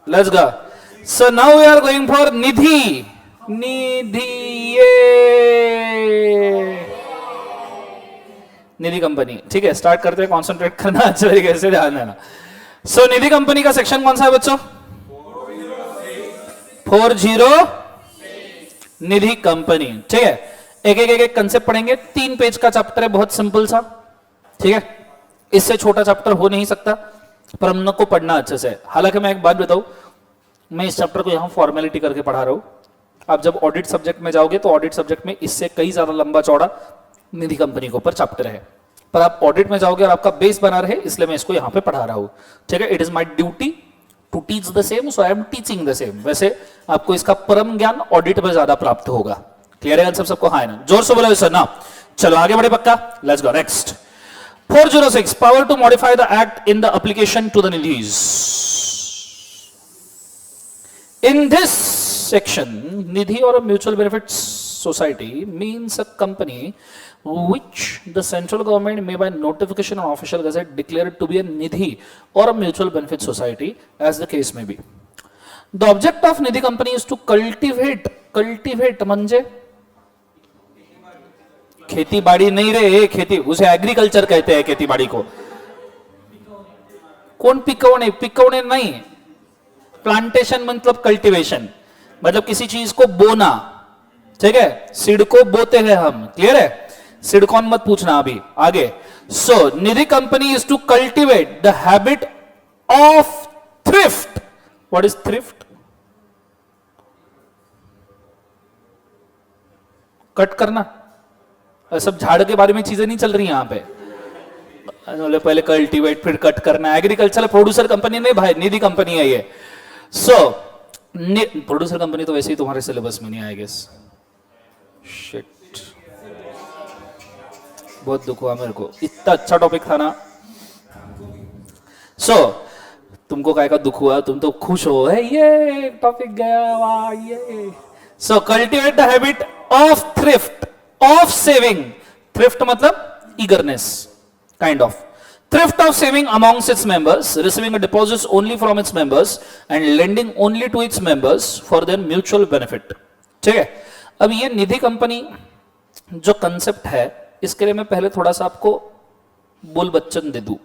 Let's go. So now we are going for Nidhi. Nidhi company. ठीक है, start करते हैं. कॉन्सेंट्रेट करना अच्छे तरीके से, ध्यान देना. सो निधि कंपनी का सेक्शन कौन सा है बच्चों? 40 निधि कंपनी. ठीक है, एक एक एक कंसेप्ट पढ़ेंगे. 3 पेज का चैप्टर है, बहुत सिंपल सा. ठीक है, इससे छोटा चैप्टर हो नहीं सकता, पर हम लोग को पढ़ना अच्छे से. हालांकि मैं एक बात बताऊं, मैं इस चैप्टर को यहां फॉर्मेलिटी करके पढ़ा रहा हूं. आप जब ऑडिट सब्जेक्ट में जाओगे तो ऑडिट सब्जेक्ट में इससे कई ज्यादा लंबा चौड़ा निधि कंपनी के ऊपर चैप्टर है, पर आप ऑडिट में जाओगे और आपका बेस बना रहे, इसलिए मैं इसको यहां पे पढ़ा रहा हूं. ठीक है, it is my duty to teach the same, so I am teaching the same. वैसे आपको इसका परम ज्ञान ऑडिट में ज्यादा प्राप्त होगा. क्लियर है सब सबको? हाँ है ना? जोर से बोलो सर ना. चलो आगे बढ़े पक्का. Let's go next. 406 power to modify the act in the application to the nidhis. In this section, nidhi or a mutual benefit society means a company which the central government may by notification or official gazette declare it to be a nidhi or a mutual benefit society as the case may be. The object of nidhi company is to cultivate म्हणजे खेती बाड़ी नहीं रहे, खेती उसे agriculture कहते हैं. खेती बाड़ी को कौन पिकवणे? पिकवणे नहीं, प्लांटेशन मतलब कल्टीवेशन, मतलब किसी चीज को बोना. ठीक है, सीड को बोते हैं हम. क्लियर है? सीड कौन मत पूछना अभी, आगे. So Nidhi company is to cultivate the habit of thrift. What is thrift? Cut करना. सब झाड़ के बारे में चीजें नहीं चल रही यहां पे. पहले कल्टीवेट फिर कट करना. एग्रीकल्चर प्रोड्यूसर कंपनी नहीं भाई, निधि कंपनी है ये. सो प्रोड्यूसर कंपनी तो वैसे ही तुम्हारे सिलेबस में नहीं आएगी. शिट, बहुत दुख हुआ मेरे को, इतना अच्छा टॉपिक था ना. सो तुमको काय का दुख हुआ? तुम तो खुश हो, है ये टॉपिक गया, वाह ये. So cultivate the habit of thrift, of saving. Thrift मतलब eagerness, kind of. Thrift of saving amongst its members, receiving a deposits only from its members and lending only to its members for their mutual benefit. ठीक है, अब ये निधि company जो concept है, इसके लिए मैं पहले थोड़ा सा आपको बोल बच्चन दे दूं.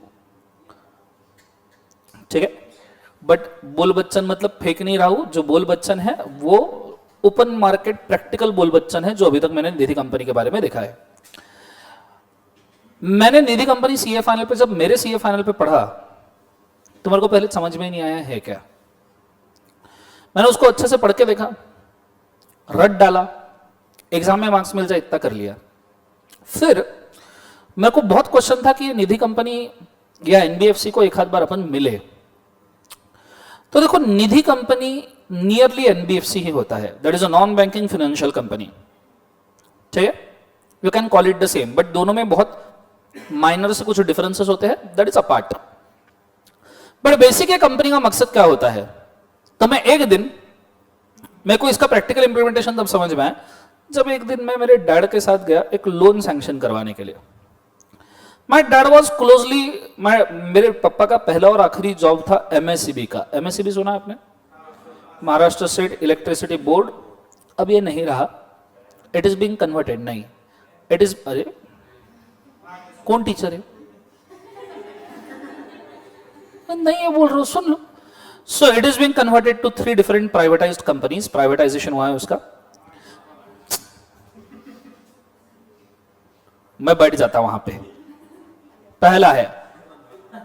ठीक है, बट बोल बच्चन मतलब फेक नहीं रहा हूं. जो बोल बच्चन है वो ओपन मार्केट प्रैक्टिकल बोल बच्चन है, जो अभी तक मैंने निधि कंपनी के बारे में देखा है. मैंने निधि कंपनी सीए फाइनल पे, जब मेरे सीए फाइनल पे पढ़ा तो मेरे को पहले समझ में नहीं आया है क्या. मैंने उसको अच्छे से पढ़ के देखा, रट डाला, एग्जाम में मार्क्स मिल जाए इतना कर लिया. फिर मेरे को बहुत क्वेश्चन था कि ये निधि कंपनी या एनबीएफसी को एक आध बार अपन मिले. तो देखो, निधि कंपनी नियरली एनबीएफसी ही होता है. That is a non banking financial company. ठीक है, you can call it the same, but दोनों में बहुत माइनर से कुछ डिफरेंसेस होते हैं. That is apart. But basic ये कंपनी का मकसद क्या होता है? तो मैं एक दिन, मेरे को इसका प्रैक्टिकल इंप्लीमेंटेशन तब समझ में आया जब एक दिन मैं मेरे डैड के साथ गया एक लोन सैंक्शन करवाने के लिए. माय डैड वाज क्लोजली, मेरे पापा का पहला और आखिरी जॉब था एमएससीबी का. एमएससीबी सुना आपने? Maharashtra state electricity board. अब ये नहीं रहा, इट इज बीइंग कन्वर्टेड. नहीं, इट इज, अरे कौन टीचर है? नहीं ये बोल रहा हूं, सुन लो. So it is being converted to 3 different privatised companies. Privatisation हुआ है उसका. मैं बैठ जाता वहां पे. पहला है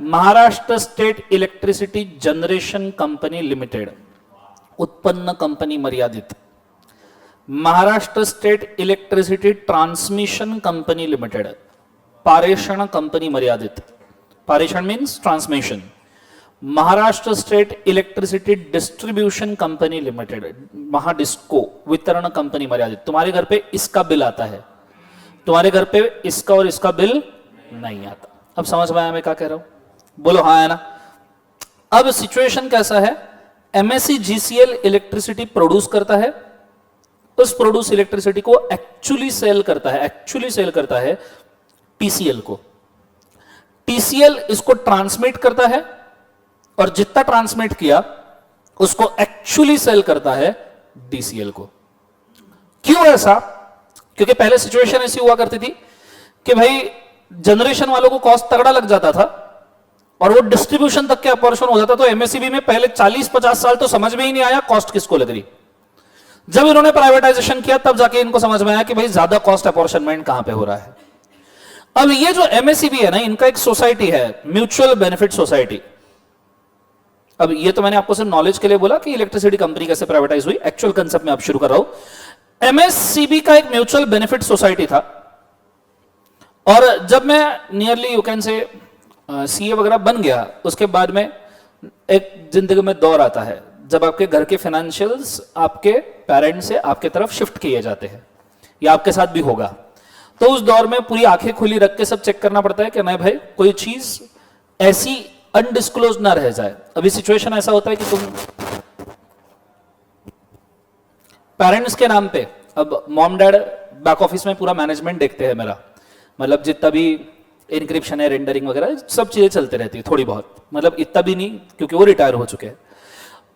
Maharashtra state electricity generation company limited, उत्पन्न कंपनी मर्यादित. Maharashtra state electricity transmission company limited, पारेषण कंपनी मर्यादित. पारेषण means transmission. Maharashtra state electricity distribution company limited, Mahadisco, वितरण कंपनी मर्यादित. तुम्हारे घर पे इसका बिल आता है, तुम्हारे घर पे इसका और इसका बिल नहीं आता. अब समझ में आया मैं क्या कह रहा हूं? बोलो हाँ है ना. अब सिचुएशन कैसा है? एमएससी जीसीएल इलेक्ट्रिसिटी प्रोड्यूस करता है, उस प्रोड्यूस इलेक्ट्रिसिटी को एक्चुअली सेल करता है टीसीएल को. टीसीएल इसको ट्रांसमिट करता है और जितना ट्रांसमिट किया उसको एक्चुअली सेल करता है डीसीएल को। क्यों ऐसा? क्योंकि पहले सिचुएशन ऐसी हुआ करती थी कि भाई जनरेशन वालों को कॉस्ट तगड़ा लग जाता था और वो डिस्ट्रीब्यूशन तक के अपॉर्शन हो जाता। तो एमएससीबी में पहले 40-50 साल तो समझ में ही नहीं आया कॉस्ट किसको लग रही। जब इन्होंने प्राइवेटाइजेशन किया तब जाके इनको समझ में आया कि भाई ज्यादा कॉस्ट अपॉर्शनमेंट कहां पे हो रहा है। अब ये जो एमएससीबी है ना, इनका एक सोसाइटी है, म्यूचुअल बेनिफिट सोसाइटी। अब ये तो मैंने आपको सिर्फ नॉलेज के लिए बोला कि इलेक्ट्रिसिटी कंपनी कैसे प्राइवेटाइज हुई, एक्चुअल कंसेप्ट में आप शुरू कर रहा हूं। एमएससीबी का एक म्यूचुअल बेनिफिट सोसाइटी था और जब मैं nearly you can say CA वगैरह बन गया, उसके बाद में एक जिंदगी में दौर आता है जब आपके घर के फाइनेंशियल्स आपके पेरेंट्स से आपके तरफ शिफ्ट किए जाते हैं, या आपके साथ भी होगा। तो उस दौर में पूरी आंखें खुली रख के सब चेक करना पड़ता है कि नहीं भाई कोई चीज ऐसी अनडिस्क्लोज ना रह जाए। अभी सिचुएशन ऐसा होता है कि तुम पेरेंट्स के नाम पे, अब मॉम डैड बैक ऑफिस में पूरा मैनेजमेंट देखते हैं मेरा, मतलब जितना भी इनक्रिप्शन है, रेंडरिंग वगैरह सब चीजें चलते रहती है थोड़ी बहुत, मतलब इतना भी नहीं क्योंकि वो रिटायर हो चुके हैं।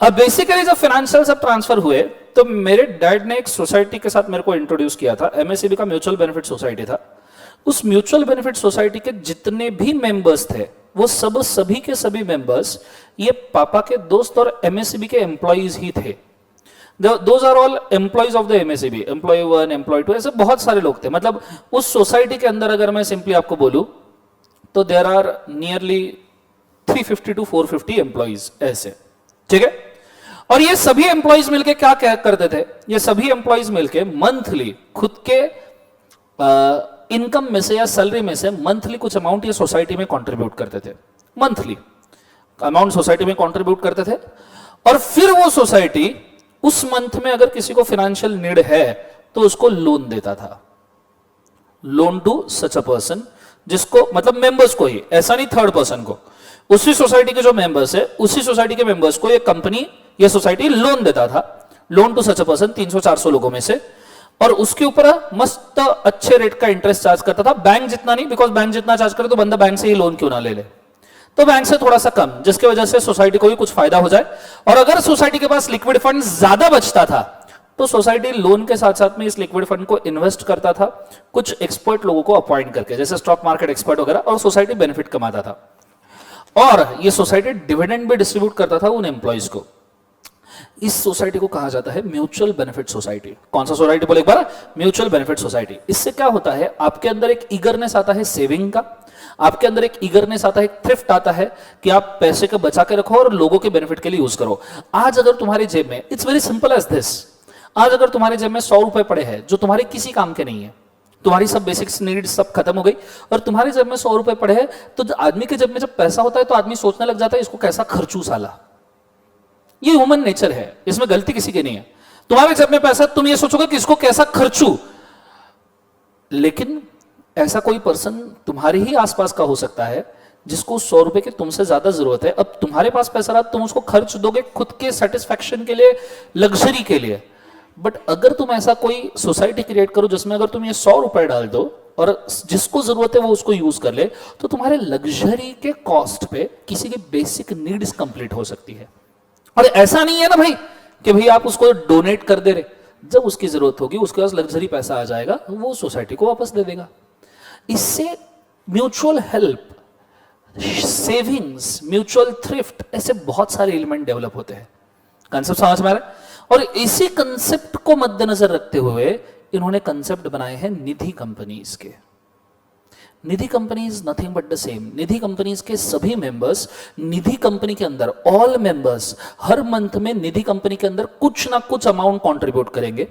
अब बेसिकली जब फाइनेंशियल सब ट्रांसफर हुए तो मेरे डैड ने एक सोसाइटी के साथ मेरे को इंट्रोड्यूस किया था। एमएससीबी का म्यूचुअल बेनिफिट सोसाइटी था। उस म्यूचुअल बेनिफिट सोसाइटी के जितने भी मेंबर्स थे वो सब सभी के सभी मेंबर्स ये पापा के दोस्त और एमएससीबी के एम्प्लॉइज ही थे। Those are all employees of the MSCB, employee 1, employee 2, ऐसे बहुत सारे लोग थे। मतलब उस सोसाइटी के अंदर अगर मैं सिंपली आपको बोलूं तो there are nearly 350 to 450 employees ऐसे, ठीक है। और ये सभी एम्प्लॉइज मिलके क्या करते थे, ये सभी एम्प्लॉइज मिलके मंथली खुद के इनकम में से या सैलरी में से मंथली कुछ अमाउंट ये सोसाइटी में कंट्रीब्यूट करते थे। मंथली अमाउंट सोसाइटी में कंट्रीब्यूट करते थे और फिर वो सोसाइटी उस मंथ में अगर किसी को फाइनेंशियल नीड है तो उसको लोन देता था, loan to such a person, जिसको मतलब मेंबर्स को ही, ऐसा नहीं थर्ड पर्सन को। उसी सोसाइटी के जो मेंबर्स है उसी सोसाइटी के मेंबर्स को ये कंपनी, ये सोसाइटी लोन देता था, loan to such a person 300-400 लोगों में से, और उसके ऊपर मस्त अच्छे रेट का इंटरेस्ट चार्ज करता था। बैंक जितना नहीं, बिकॉज बैंक जितना चार्ज करे तो बंदा बैंक से ही लोन क्यों ना ले ले, तो बैंक से थोड़ा सा कम, जिसकी वजह से सोसाइटी को भी कुछ फायदा हो जाए। और अगर सोसाइटी के पास लिक्विड फंड ज्यादा बचता था तो सोसाइटी लोन के साथ साथ में इस लिक्विड फंड को इन्वेस्ट करता था कुछ एक्सपर्ट लोगों को अपॉइंट करके, जैसे स्टॉक मार्केट एक्सपर्ट वगैरह, और सोसाइटी बेनिफिट कमाता था। और ये सोसाइटी डिविडेंड भी डिस्ट्रीब्यूट करता था उन एम्प्लॉइज को। इस सोसाइटी को कहा जाता है म्यूचुअल बेनिफिट सोसाइटी। कौन सा सोसाइटी बोले एक बार? Mutual benefit society. इससे क्या होता है, आपके अंदर एक ईगरनेस आता है सेविंग का, आपके अंदर एक ईगरनेस आता है, एक थ्रिफ्ट आता है कि आप पैसे को बचा के रखो और लोगों के बेनिफिट के लिए यूज करो। आज अगर तुम्हारी जेब में, it's very simple as this, आज अगर तुम्हारी जेब में 100 रुपए पड़े हैं जो तुम्हारे किसी काम के नहीं है, तुम्हारी सब बेसिक्स नीड्स सब खत्म हो गई और तुम्हारी जेब में 100 रुपए पड़े हैं, तो आदमी के जेब में जब पैसा होता है तो आदमी सोचने लग जाता है इसको कैसा खर्चू साला। ये ह्यूमन नेचर है, इसमें गलती किसी की नहीं है। तुम्हारे जेब में पैसा, तुम ये सोचोगे कि इसको कैसा खर्चू, लेकिन ऐसा कोई पर्सन तुम्हारे ही आसपास का हो सकता है जिसको 100 रुपए की तुमसे ज्यादा जरूरत है। अब तुम्हारे पास पैसा रहा, तुम उसको खर्च दोगे खुद के सेटिस्फैक्शन के लिए, लग्जरी के लिए। बट अगर तुम ऐसा कोई सोसाइटी क्रिएट करो जिसमें अगर तुम ये 100 रुपए डाल दो और जिसको जरूरत है वो उसको यूज कर ले, तो तुम्हारे लग्जरी के कॉस्ट पे किसी की बेसिक नीड्स कंप्लीट हो सकती है। और ऐसा नहीं है ना भाई कि भाई आप उसको डोनेट कर दे रहे, जब उसकी जरूरत होगी उसके पास लग्जरी पैसा आ जाएगा, वो सोसाइटी को वापस दे देगा। इससे mutual help, savings, mutual thrift, ऐसे बहुत सारे एलिमेंट डेवलप होते हैं। कंसेप्ट समझ में आ रहा है? और इसी कंसेप्ट को मद्देनजर रखते हुए इन्होंने कंसेप्ट बनाए हैं निधि कंपनीज के। Nidhi companies nothing but the same, Nidhi companies के सभी मेंबर्स निधि कंपनी के अंदर, ऑल मेंबर्स हर मंथ में निधि कंपनी के अंदर कुछ ना कुछ अमाउंट कंट्रीब्यूट करेंगे।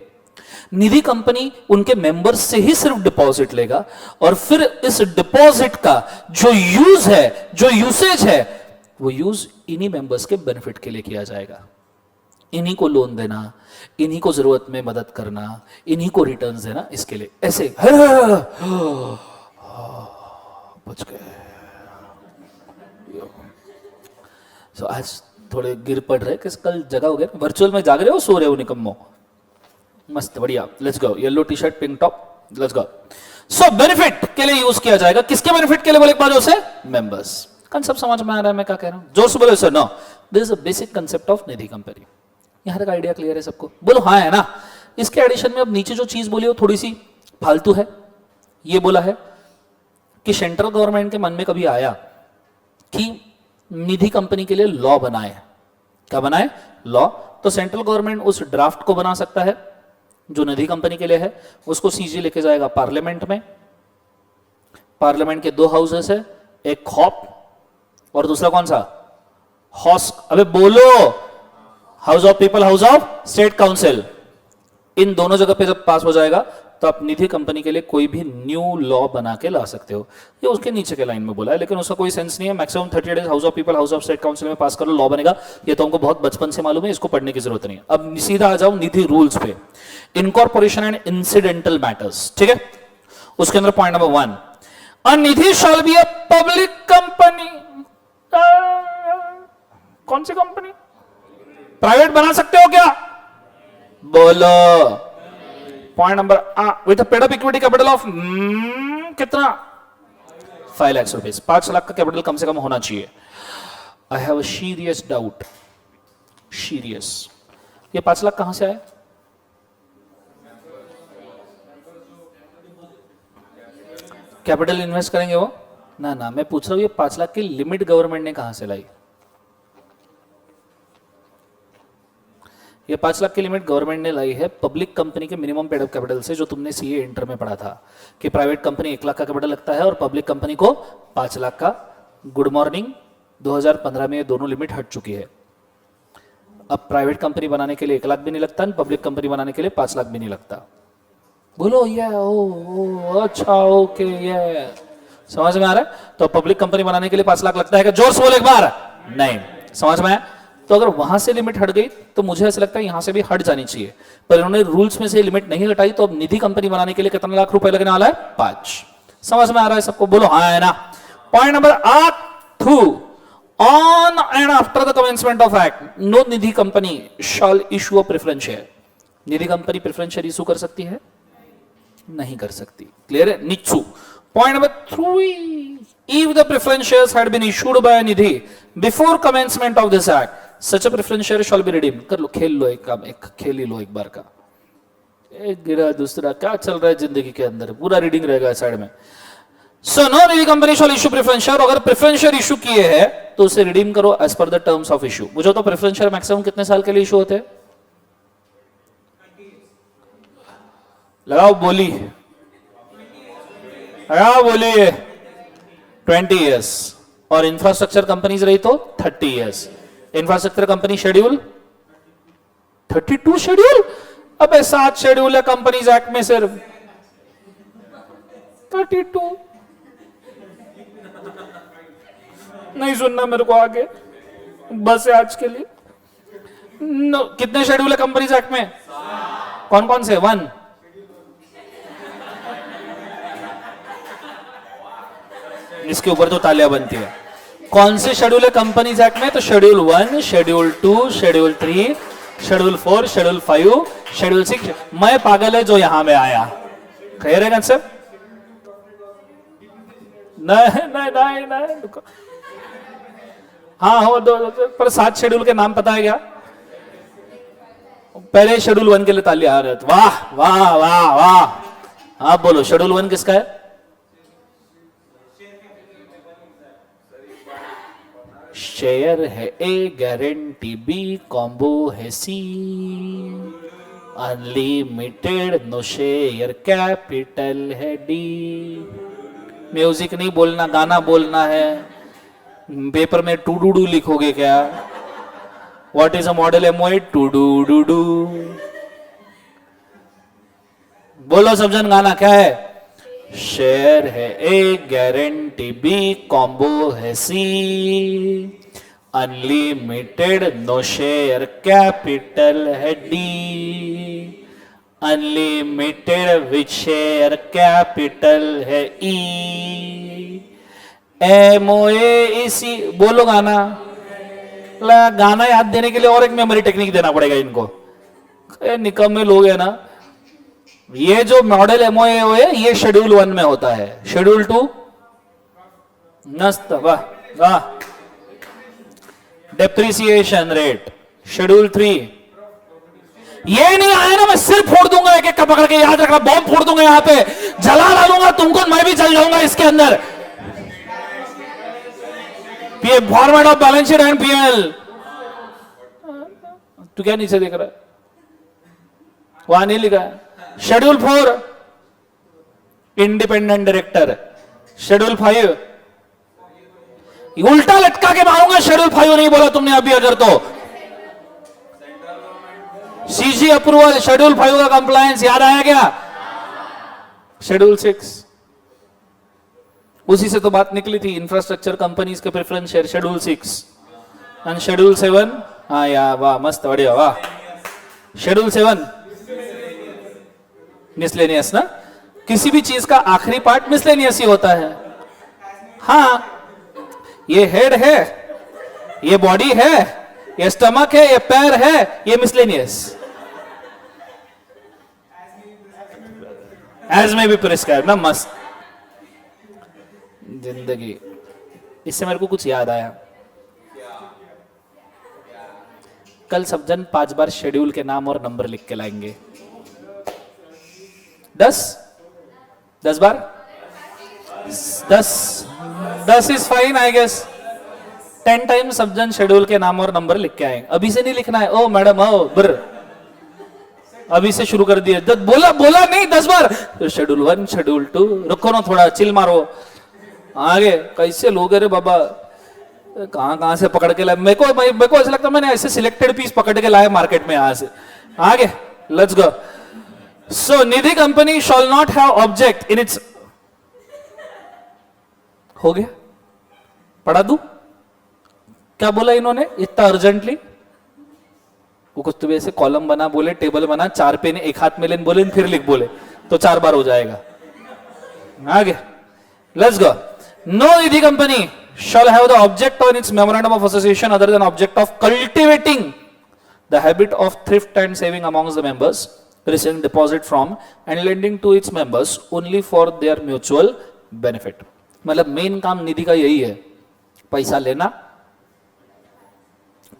निधि कंपनी उनके मेंबर्स से ही सिर्फ डिपॉजिट लेगा और फिर इस डिपॉजिट का जो यूज है, जो यूसेज है, वो यूज इन्हीं मेंबर्स के बेनिफिट के लिए किया जाएगा। इन्हीं को लोन देना, इन्हीं को जरूरत में मदद करना, इन्हीं को रिटर्न्स देना, इसके लिए ऐसे बच गए। So, आज थोड़े गिर पड़ रहे कि कल जगह हो गया, वर्चुअल में जाग रहे हो, सो रहे हो निकम्मो? मस्त, बढ़िया, let's go. Yellow T shirt, pink top, let's go. So benefit के लिए यूज किया जाएगा। किसके बेनिफिट के लिए बोले एक बार? उसे मेंबर्स। कंसेप्ट समझ में आ रहा है मैं क्या कह रहा हूं? जोर से बोले sir. No, this is a basic concept of Nidhi company. यहां तक आइडिया क्लियर है सबको? बोलो हाँ है ना। इसके एडिशन में अब नीचे जो चीज बोली वो थोड़ी सी फालतू है। ये बोला है कि सेंट्रल गवर्नमेंट के मन में कभी आया कि निधि कंपनी के लिए लॉ बनाए। क्या बनाए? लॉ। तो सेंट्रल गवर्नमेंट उस ड्राफ्ट को बना सकता है जो निधि कंपनी के लिए है, उसको सीजी लेके जाएगा पार्लियामेंट में। पार्लियामेंट के 2 हाउसेस है, एक खॉप और दूसरा कौन सा? हॉस। अबे बोलो, house of people, house of state council. इन दोनों जगह पे जब पास हो जाएगा तो आप निधि कंपनी के लिए कोई भी न्यू लॉ बना के ला सकते हो। ये उसके नीचे के लाइन में बोला है, लेकिन उसका कोई सेंस नहीं है। Maximum 30 days house of people, house of state council में पास करो, लॉ बनेगा। ये तो हमको बहुत बचपन से मालूम है, इसको पढ़ने की जरूरत नहीं है। अब सीधा आ जाओ निधि रूल्स पे। इनकॉर्पोरेशन एंड इंसिडेंटल मैटर्स, ठीक है। उसके अंदर point number 1, a Nidhi shall be a public company. कौन सी कंपनी? प्राइवेट बना सकते हो क्या? बोलो। Point number with paid up equity capital of कितना? 5 लाख रुपीज। 5 लाख का कैपिटल कम से कम होना चाहिए। I have a serious doubt, serious. ये 5 लाख कहां से आए? कैपिटल इन्वेस्ट करेंगे वो ना ना। मैं पूछ रहा हूं ये 5 लाख की लिमिट गवर्नमेंट ने कहां से लाई? ये 5 लाख की लिमिट गवर्नमेंट ने लाई है पब्लिक कंपनी के मिनिमम पेड अप कैपिटल से, जो तुमने सीए इंटर में पढ़ा था कि प्राइवेट कंपनी 1 लाख का कैपिटल लगता है और पब्लिक कंपनी को 5 लाख का। गुड मॉर्निंग, 2015 में ये दोनों लिमिट हट चुकी है। अब प्राइवेट कंपनी बनाने के लिए 1 लाख भी नहीं लगता, पब्लिक कंपनी बनाने के लिए 5 लाख भी नहीं लगता। बोलो ये ओ अच्छा ओके, ये समझ में आ रहा है? तो पब्लिक कंपनी बनाने के लिए 5 लाख लगता है क्या? जोर से बोलो एक बार। नहीं, समझ में आया? तो अगर वहां से लिमिट हट गई तो मुझे ऐसा लगता है यहां से भी हट जानी चाहिए, पर इन्होंने रूल्स में से लिमिट नहीं हटाई। तो अब निधि कंपनी बनाने के लिए कितना लाख रुपए लगने वाला है? 5। समझ में आ रहा है सबको? बोलो हाँ है ना। Point number 8, on and after the commencement of act no Nidhi company shall issue a preference share. Nidhi company preference share issue कर सकती है? नहीं कर सकती। क्लियर है? नीचू। Point number 3, if the preference shares had been issued by a nidhi before commencement of this act, such a preference share shall be redeemed। कर लो, खेल लो एक काम, एक खेल ही लो एक बार का। एक गिरा दूसरा, क्या चल रहा है जिंदगी के अंदर, पूरा रीडिंग रहेगा साइड में। So no Nidhi company shall issue preference share. अगर प्रेफरेंस शेयर इशू किए हैं तो उसे रिडीम करो as per the terms of issue. मुझे तो प्रेफरेंस शेयर मैक्सिमम कितने साल के लिए इशू होते हैं? लगाओ बोली, लगाओ बोलिए। 20 years। और इंफ्रास्ट्रक्चर कंपनीज रही तो 30 years। Infrastructure company schedule 32 schedule. अबे 7 शेड्यूल है कंपनीज एक्ट में, सिर्फ 32। नहीं सुनना मेरे को आगे, बस है आज के लिए। कितने शेड्यूल है कंपनीज एक्ट में? कौन कौन से? 1। इसके ऊपर तो तालियां बनती है। कौन से शेड्यूल है कंपनीज एक्ट में? तो schedule 1, schedule 2, schedule 3, schedule 4, schedule 5, schedule 6। मैं पागल है जो यहां में आया। कह रहे हैं सर? नहीं नहीं नहीं नहीं, हाँ हो दो, पर 7 शेड्यूल के नाम पता है क्या? पहले शेड्यूल 1 के लिए तालियां आ रहे। वाह वाह वाह वाह। आप बोलो शेड्यूल 1 किसका है? शेयर है ए, गारंटी बी, कॉम्बो है सी, अनलिमिटेड नो शेयर कैपिटल है डी। म्यूजिक नहीं बोलना, गाना बोलना है। पेपर में टू डू डू लिखोगे क्या? What is a model MOA? टू डू डू डू। बोलो सब जन, गाना क्या है? शेयर है ए, गारंटी बी, कॉम्बो है सी, अनलिमिटेड नो शेयर कैपिटल है डी, अनलिमिटेड विच शेयर कैपिटल है ई, एमओए इसी। बोलो गाना। गाना याद देने के लिए और एक मेमोरी टेक्निक देना पड़ेगा इनको। निकम्मे लोग है ना। ये जो मॉडल एमओए है ये शेड्यूल 1 में होता है। शेड्यूल 2 नस्त, वाह वाह। Depreciation rate, schedule 3। ये नहीं आया ना, मैं सिर फोड़ दूंगा एक एक का पकड़ के, याद रखना, बॉम्ब फोड़ दूंगा यहां पे, जला डालूंगा तुमको, मैं भी जल जाऊंगा इसके अंदर। PA format of balance sheet and PL. तू क्या नीचे देख रहा है, वहां नहीं लिखा है। शेड्यूल 4 इंडिपेंडेंट डायरेक्टर, शेड्यूल 5 उल्टा लटका के मारूंगा, शेड्यूल 5 नहीं बोला तुमने अभी अगर तो। सीजी अप्रूवल, शेड्यूल 5 का कंप्लायंस याद आया क्या? शेड्यूल 6 उसी से तो बात निकली थी, इंफ्रास्ट्रक्चर कंपनीज के preference share, schedule 6 and schedule 7। हाँ यार वाह, मस्त बढ़िया वाह। शेड्यूल 7 मिसलेनियस ना, किसी भी चीज का आखिरी पार्ट मिसलेनियस ही होता है। हाँ, ये हेड है, ये बॉडी है, ये स्टमक है, ये पैर है, ये मिसलेनियस। एज में भी प्रिस्क्राइब ना, मस्त जिंदगी। इससे मेरे को कुछ याद आया, कल सब जन 5 बार शेड्यूल के नाम और नंबर लिख के लाएंगे। 10 बार, 10 is fine I guess. 10 time सब जन शेड्यूल के नाम और नंबर लिख के आए। अभी से नहीं लिखना है, ओ मैडम ओ ब्र, अभी से शुरू कर दिए। बोला नहीं 10 बार, शेड्यूल 1 शेड्यूल 2, रुको ना थोड़ा, चिल मारो आगे। कैसे लोग रे बाबा, कहां से पकड़ के लाए। मेरे को ऐसा लगता है मैंने ऐसे सिलेक्टेड पीस पकड़ के लाए मार्केट में। यहां से आगे let's go. So Nidhi company shall not have object in its, हो गया, पढ़ा दूं क्या बोला इन्होंने इतना अर्जेंटली? वो कुछ तो ऐसे कॉलम बना बोले, टेबल बना, 4 पेन एक हाथ में लेन बोले, फिर लिख बोले, तो 4 बार हो जाएगा। आगे let's go. No Nidhi company shall have the object on its memorandum of association other than object of cultivating the habit of thrift and saving amongst the members, receiving deposit from and lending to its members only for their mutual benefit। मतलब main काम निधि का यही है, पैसा लेना,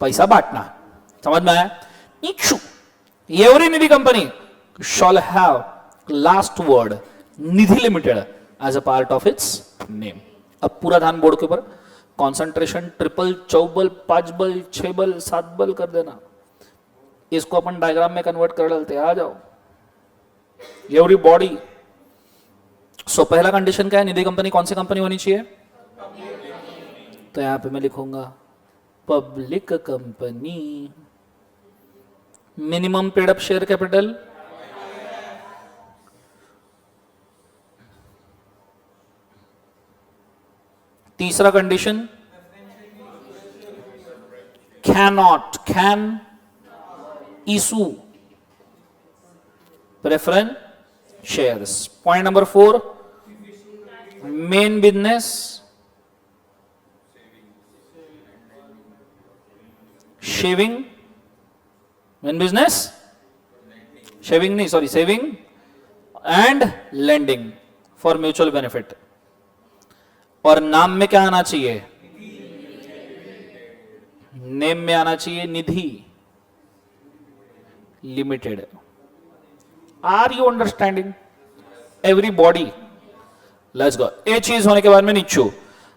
पैसा बांटना। समझ में आया? इच्छू every Nidhi company shall have last word Nidhi limited as a part of its name। अब पूरा ध्यान बोर्ड के ऊपर, कॉन्सेंट्रेशन ट्रिपल, चौबल, 5 बल, 6 बल, 7 बल कर देना। इसको अपन डायग्राम में कन्वर्ट कर डालते हैं, आ जाओ। Every body. सो पहला कंडीशन क्या है, निधि कंपनी कौन सी कंपनी होनी चाहिए? तो यहां पे मैं लिखूंगा public company. Minimum paid up share capital तीसरा condition, can issue preference shares. Point number 4, main business shaving, main business shaving नहीं, sorry saving and lending for mutual benefit. और नाम में क्या आना चाहिए? नेम में आना चाहिए Nidhi limited. Are you understanding everybody? Let's go. ए चीज होने के बाद में नीचू।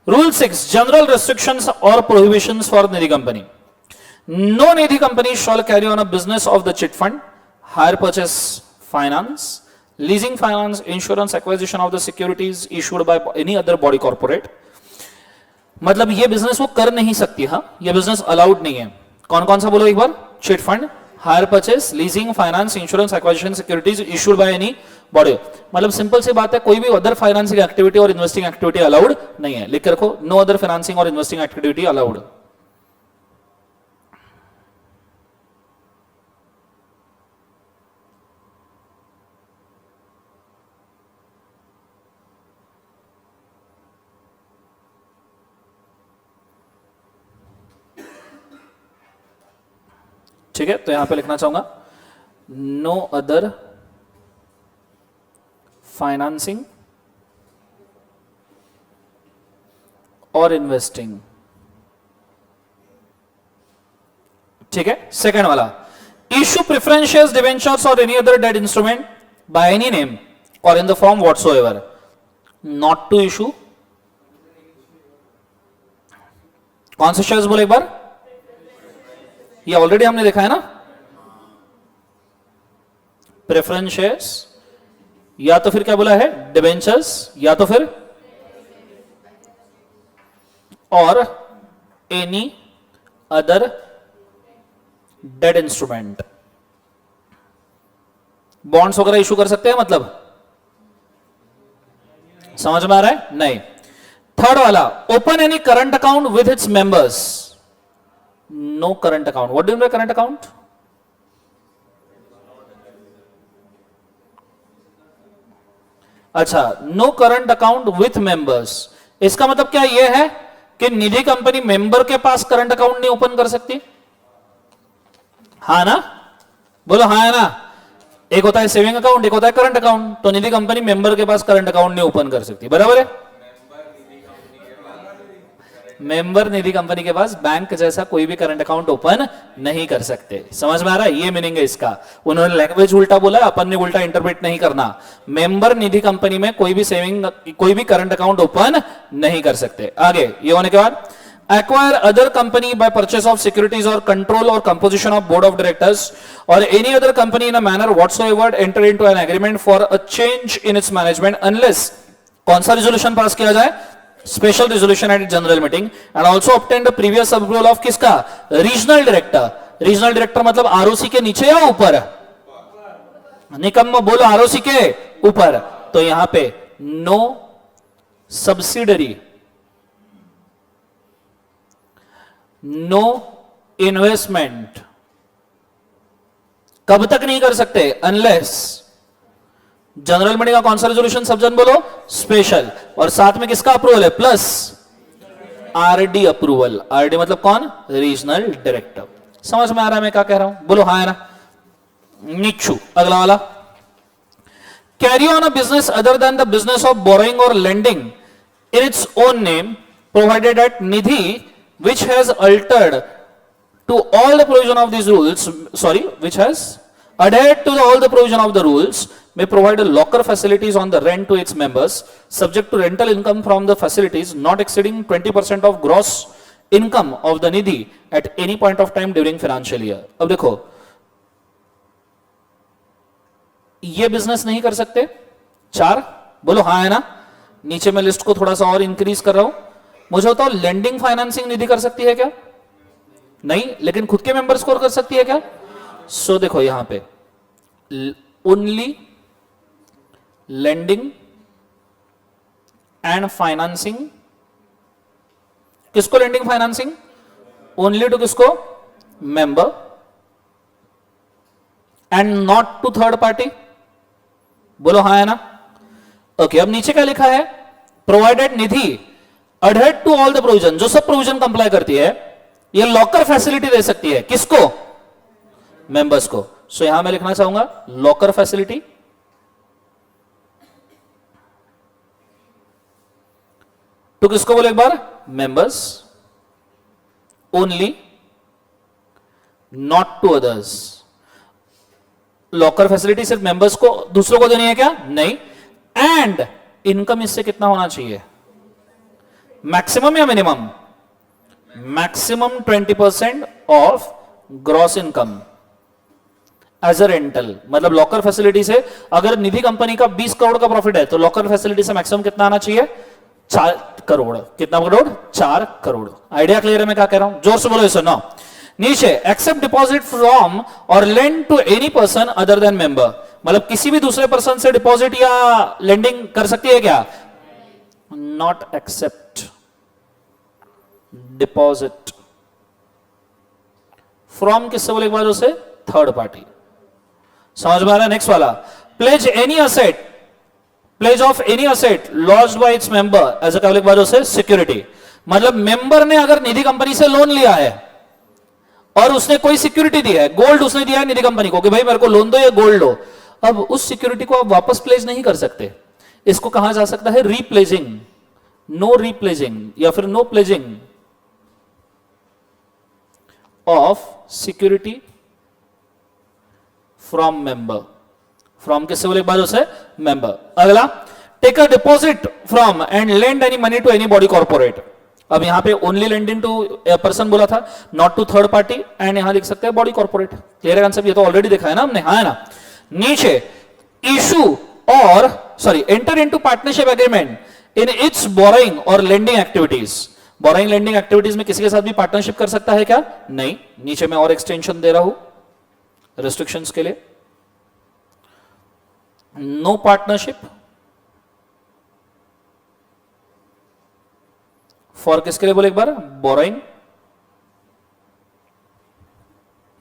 रूल 6, जनरल रेस्ट्रिक्शंस और prohibitions for Nidhi company. No Nidhi company shall carry on a business of the chit fund, hire purchase finance, leasing finance, insurance, acquisition of the securities issued by any other body corporate. मतलब ये business वो कर नहीं सकती। हाँ, ये business allowed नहीं है। कौन कौन सा बोलो एक बार? Chit fund, hire purchase, leasing, finance, insurance, acquisition, securities issued by any body. मतलब सिंपल सी बात है, कोई भी अदर फाइनेंसिंग एक्टिविटी और इन्वेस्टिंग एक्टिविटी अलाउड नहीं है। लिख के रखो, नो अदर फाइनेंसिंग और इन्वेस्टिंग एक्टिविटी अलाउड। ठीक है, तो यहां पे लिखना चाहूंगा नो अदर फाइनेंसिंग और इन्वेस्टिंग ठीक है। सेकंड वाला, इशू प्रेफरेंस शेयर्स, डिवेंचर्स और any other debt instrument by any name और in the form whatsoever, not to issue. कौन से शेयर्स बोले एक बार, ये ऑलरेडी हमने देखा है ना, प्रेफरेंस शेयर्स, या तो फिर क्या बोला है डिबेंचर्स, या तो फिर और any other debt instrument. Bonds वगैरह इशू कर सकते हैं, मतलब समझ में आ रहा है? नहीं। थर्ड वाला, open any current account with its members, no current account. What do you mean by current account? अच्छा, no current account with members, इसका मतलब क्या यह है कि निधि कंपनी मेंबर के पास करंट अकाउंट नहीं ओपन कर सकती? हाँ ना, बोलो हाँ है ना। एक होता है सेविंग अकाउंट, एक होता है करंट अकाउंट। तो निधि कंपनी मेंबर के पास करंट अकाउंट नहीं ओपन कर सकती, बराबर है। मेंबर निधि कंपनी के पास बैंक जैसा कोई भी करंट अकाउंट ओपन नहीं कर सकते। समझ में आ रहा है? ये मीनिंग है इसका। उन्होंने लैंग्वेज उल्टा बोला, अपन ने उल्टा इंटरप्रेट नहीं करना। मेंबर निधि कंपनी में कोई भी सेविंग, कोई भी करंट अकाउंट ओपन नहीं कर सकते। आगे ये होने के बाद, acquire other company by purchase of securities or control or composition of board of directors or any other company in a manner whatsoever, enter into an agreement for a change in its management unless, कौन सा resolution pass किया जाए? Special resolution at general meeting, and also obtained previous approval of किसका? Regional director. Regional director मतलब ROC के नीचे या ऊपर? निकम्मा बोलो, आरओसी के ऊपर। तो यहां पे नो सब्सिडरी, नो इन्वेस्टमेंट कब तक नहीं कर सकते? अनलेस, जनरल मीटिंग का कौन सा रेजोल्यूशन? सब जन बोलो स्पेशल, और साथ में किसका अप्रूवल है? Plus RD approval. आरडी मतलब कौन? Regional director. समझ में आ रहा है मैं क्या कह रहा हूं? बोलो हाँ है ना। नीचू अगला वाला, carry on a business other than the business of borrowing और lending in its own name provided at Nidhi which has altered to all the provision of these rules, which has adhered to all the provision of the rules, may provide a locker facilities on the rent to its members, subject to rental income from the facilities not exceeding 20% of gross income of the nidhi at any point of time during financial year. अब देखो, ये business नहीं कर सकते। 4 बोलो हाँ है ना। नीचे मैं लिस्ट को थोड़ा सा और इंक्रीज कर रहा हूं। मुझे बताओ, लेंडिंग फाइनेंसिंग निधि कर सकती है क्या? नहीं, लेकिन खुद के मेंबर्स को कर सकती है क्या? सो देखो यहां पे ओनली लेंडिंग एंड फाइनेंसिंग, किसको लेंडिंग फाइनेंसिंग? ओनली टू किसको? Member, and not to third party. बोलो हाँ है ना। ओके, अब नीचे क्या लिखा है? Provided Nidhi adhered to all the provision, जो सब प्रोविजन कंप्लाई करती है, ये लॉकर फैसिलिटी दे सकती है। किसको? मेंबर्स को। सो यहां मैं लिखना चाहूंगा लॉकर फैसिलिटी तो किसको बोले एक बार? Members only, not to others. Locker facility सिर्फ मेंबर्स को, दूसरों को देनी है क्या? नहीं। एंड इनकम इससे कितना होना चाहिए? मैक्सिमम या minimum? Maximum 20% of gross income as a rental. मतलब लॉकर फैसिलिटी से अगर निधि कंपनी का 20 करोड़ का प्रॉफिट है तो लॉकर फैसिलिटी से मैक्सिमम कितना आना चाहिए? 4 करोड़। कितना करोड़? 4 करोड़। आइडिया क्लियर है मैं क्या कह रहा हूं? जोर से बोलो सुनो। नीचे, एक्सेप्ट डिपॉजिट फ्रॉम और lend to any person other than member, मतलब किसी भी दूसरे पर्सन से डिपॉजिट या लेंडिंग कर सकती है क्या? नॉट एक्सेप्ट डिपॉजिट फ्रॉम, किससे बोले एक बार? उसे थर्ड पार्टी। समझ में आ रहा है? नेक्स्ट वाला, pledge any asset, pledge of any asset lodged by its member as a क्या बोले एक बार? उसे सिक्योरिटी। मतलब मेंबर ने अगर निधि कंपनी से लोन लिया है और उसने कोई सिक्योरिटी दी है, गोल्ड उसने दिया है निधि कंपनी को कि भाई मेरे को लोन दो या गोल्ड लो, अब उस सिक्योरिटी को आप वापस प्लेज नहीं कर सकते। इसको कहा जा सकता है रीप्लेजिंग, नो रीप्लेजिंग या फिर no pledging. Of security from member, from किससे बोले एक बार उसे, मेंबर। अगला, take a deposit from and lend any money to any body corporate. अब यहां पे ओनली लेंडिंग टू पर्सन बोला था, not to third party, and यहां लिख सकते हैं बॉडी कॉर्पोरेट। क्लियर है आंसर, ये तो ऑलरेडी देखा है ना हमने, हाँ है ना। नीचे, इशू और sorry enter into partnership agreement in its borrowing और lending activities. Borrowing lending activities में किसी के साथ भी पार्टनरशिप कर सकता है क्या? नहीं। नीचे मैं और एक्सटेंशन दे रहा हूं रिस्ट्रिक्शंस के लिए, नो पार्टनरशिप फॉर किसके लिए बोले एक बार, बोरोइंग,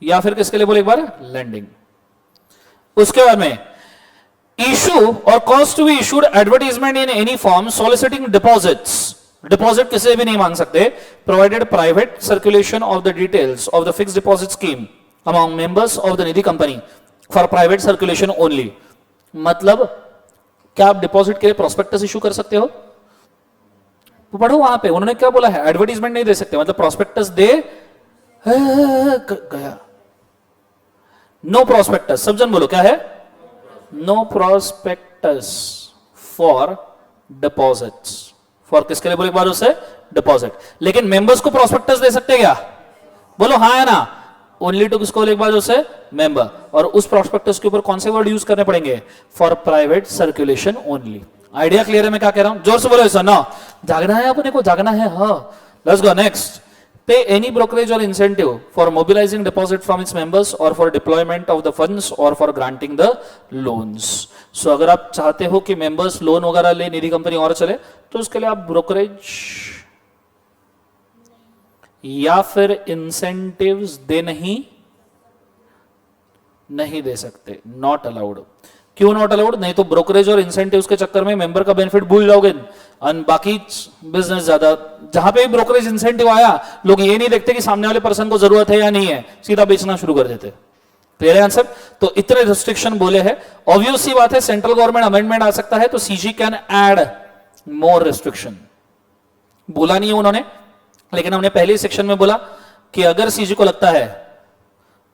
या फिर किसके लिए बोले एक बार, लेंडिंग। उसके बाद में इशू और cause to be issued advertisement in any form soliciting deposits. Deposit किसे भी नहीं मांग सकते, provided private circulation of the details of the fixed deposit scheme among members of the Nidhi company for private circulation only. मतलब क्या आप deposit के लिए प्रोस्पेक्टस इशू कर सकते हो? तो पढ़ो वहां पे उन्होंने क्या बोला है, एडवर्टीजमेंट नहीं दे सकते, मतलब प्रोस्पेक्टस दे गया। नो प्रोस्पेक्टस, सब जन बोलो क्या है, no prospectus for deposits. For किसके लिए बोले एक बार उसे, डिपॉजिट। लेकिन मेंबर्स को प्रोस्पेक्टस दे सकते क्या? बोलो हाँ है ना। ओनली टू किसको बोले एक बार उसे, मेंबर। और उस प्रोस्पेक्टस के ऊपर कौन से वर्ड यूज करने पड़ेंगे, for private circulation only. Idea clear है मैं क्या कह रहा हूं? जोर से बोलो ऐसा ना, जागना है अपने को, जागना है। हाँ, let's go next. Pay any brokerage और incentive for mobilising deposit from its members और for deployment of the funds और for granting the loans. So अगर आप चाहते हो कि मेंबर्स लोन वगैरह ले, निधि कंपनी और चले, तो उसके लिए आप ब्रोकरेज या फिर इंसेंटिव्स दे नहीं दे सकते, नॉट अलाउड। क्यों नॉट अलाउड? नहीं तो ब्रोकरेज और इंसेंटिव्स के चक्कर में मेंबर का बेनिफिट भूल जाओगे और बाकी बिजनेस ज्यादा। जहां पे भी ब्रोकरेज इंसेंटिव आया, लोग ये नहीं देखते कि सामने वाले पर्सन को जरूरत है या नहीं है, सीधा बेचना शुरू कर देते। क्लियर है आंसर? तो इतने रिस्ट्रिक्शन बोले हैं। ऑब्वियस सी बात है, सेंट्रल गवर्नमेंट अमेंडमेंट आ सकता है तो CG can add more restriction. बोला नहीं है उन्होंने, लेकिन हमने पहले सेक्शन में बोला कि अगर सीजी को लगता है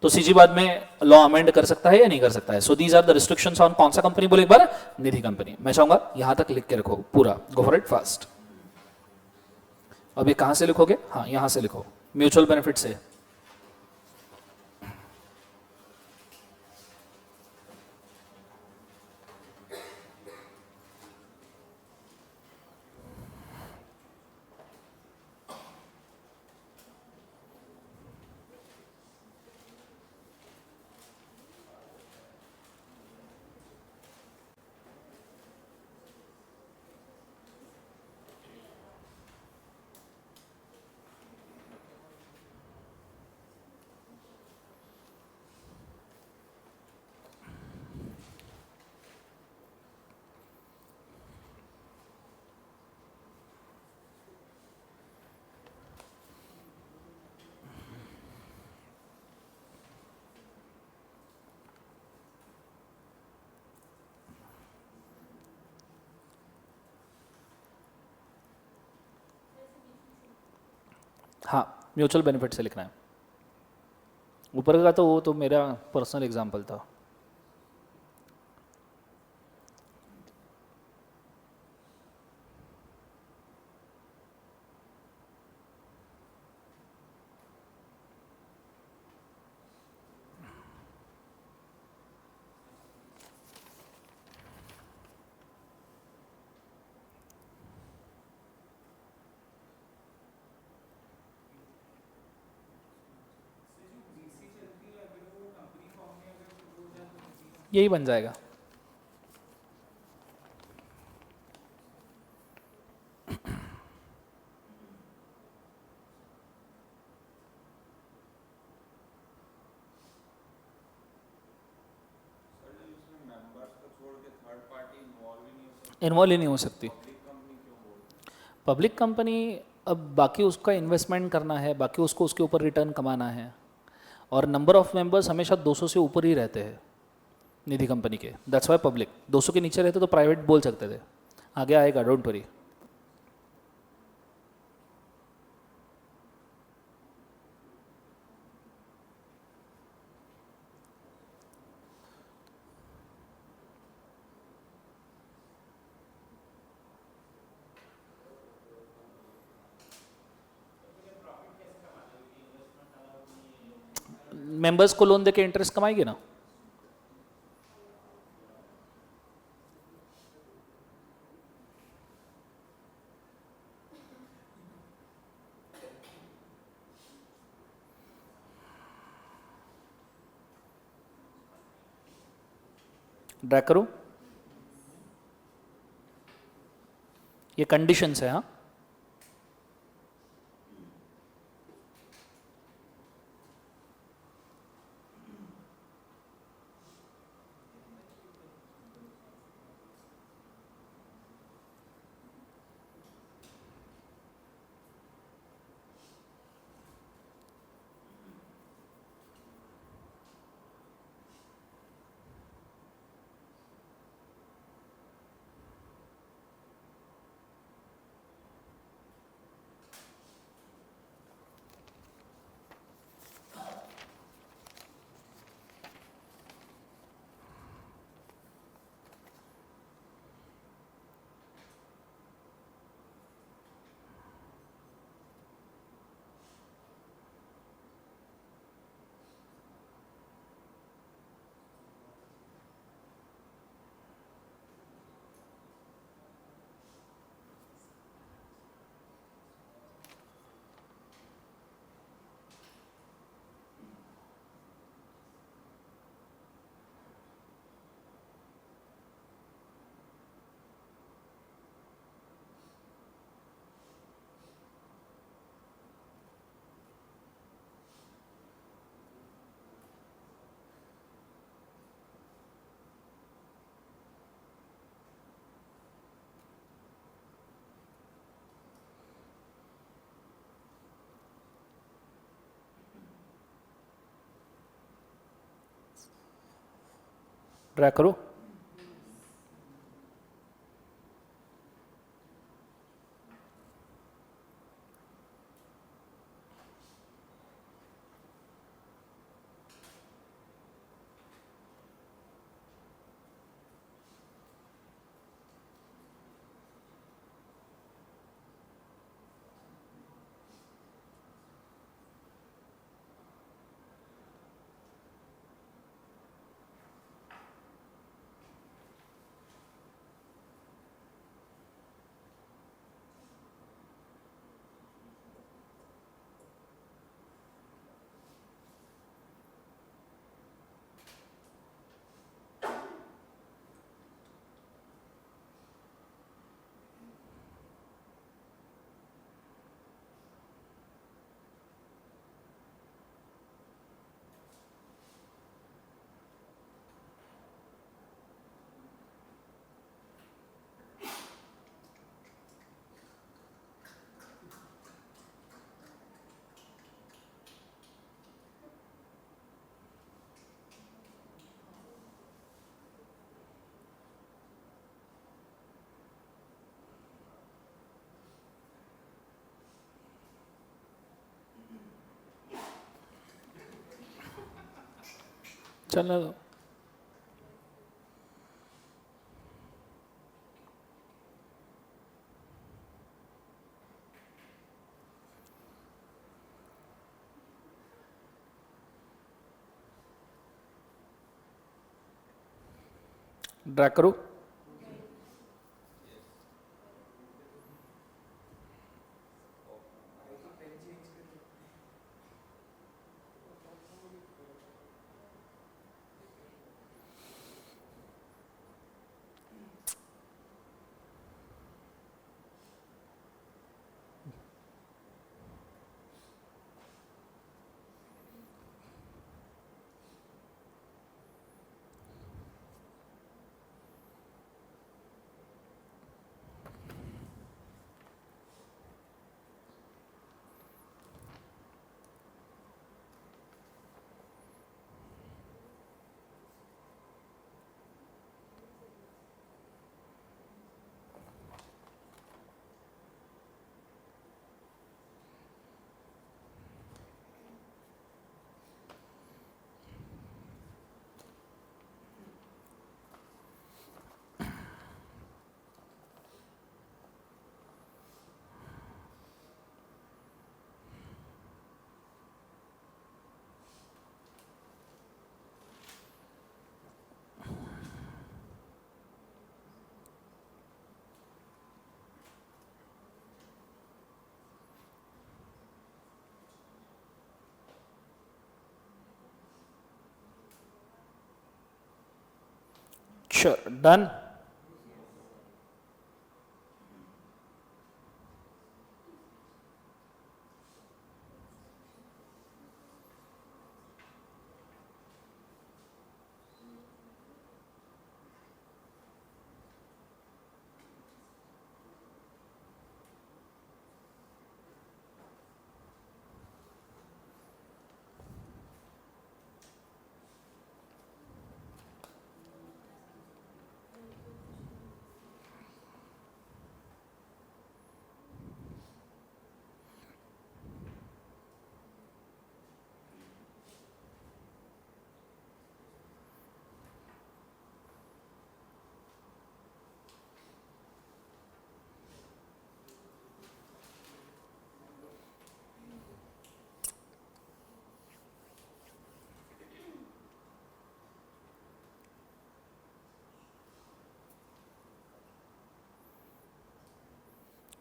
तो सीजी बाद में लॉ अमेंड कर सकता है या नहीं कर सकता है। So these are the restrictions on कौन सा कंपनी बोले एक बार, निधि कंपनी। मैं चाहूंगा यहां तक लिख के रखो पूरा, गो फॉर इट फास्ट। अब ये कहां से लिखोगे? हाँ, यहां से लिखो, म्यूचुअल बेनिफिट से। हाँ, म्यूचुअल बेनिफिट से लिखना है। ऊपर का तो वो तो मेरा पर्सनल एग्जांपल था। यही बन जाएगा। इन्वॉल्व ही नहीं हो सकती पब्लिक कंपनी। अब बाकी उसका इन्वेस्टमेंट करना है, बाकी उसको उसके ऊपर रिटर्न कमाना है, और नंबर ऑफ मेंबर्स हमेशा 200 से ऊपर ही रहते हैं निधि कंपनी के। दैट्स वाई पब्लिक 200 के नीचे रहते तो प्राइवेट बोल सकते थे, आगे आएगा, डोंट वरी। मेंबर्स को लोन देके इंटरेस्ट कमाएगी ना। ड्रैग करूं, ये कंडीशंस है। हाँ, ड्रैग करो। चलने दो। ड्रैग करो। Sure, done.